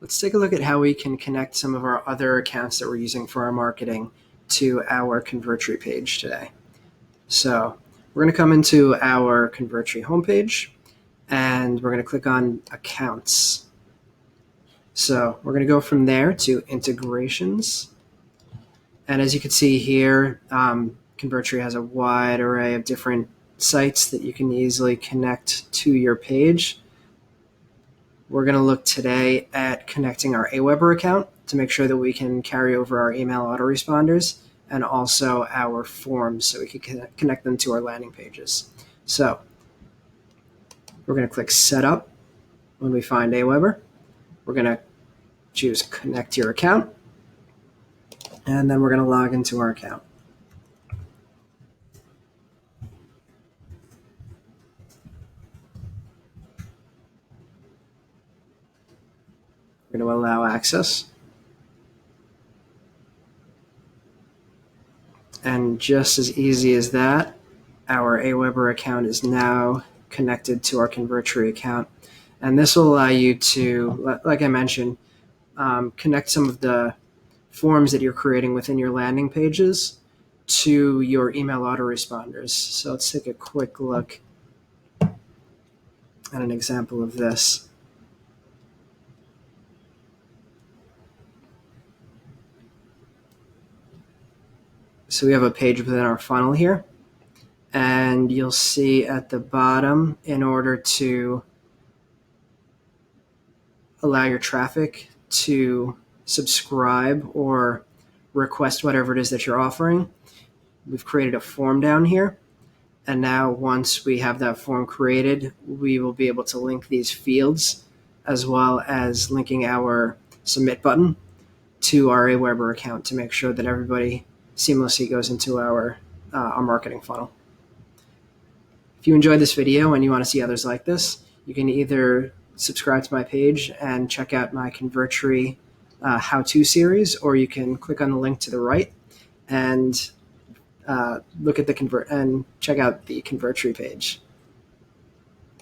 Let's take a look at how we can connect some of our other accounts that we're using for our marketing to our Convertri page today. So we're going to come into our Convertri homepage and we're going to click on Accounts. So we're going to go from there to Integrations. And as you can see here, Convertri has a wide array of different sites that you can easily connect to your page. We're going to look today at connecting our AWeber account to make sure that we can carry over our email autoresponders and also our forms so we can connect them to our landing pages. So we're going to click Setup when we find AWeber. We're going to choose Connect Your Account, and then we're going to log into our account. We're going to allow access. And just as easy as that, our AWeber account is now connected to our Convertri account. And this will allow you to, like I mentioned, connect some of the forms that you're creating within your landing pages to your email autoresponders. So let's take a quick look at an example of this. So we have a page within our funnel here, and you'll see at the bottom, in order to allow your traffic to subscribe or request whatever it is that you're offering, we've created a form down here. And now once we have that form created, we will be able to link these fields as well as linking our submit button to our AWeber account to make sure that everybody seamlessly goes into our marketing funnel. If you enjoyed this video and you want to see others like this, you can either subscribe to my page and check out my Convertri how-to series, or you can click on the link to the right and look at the check out the Convertri page.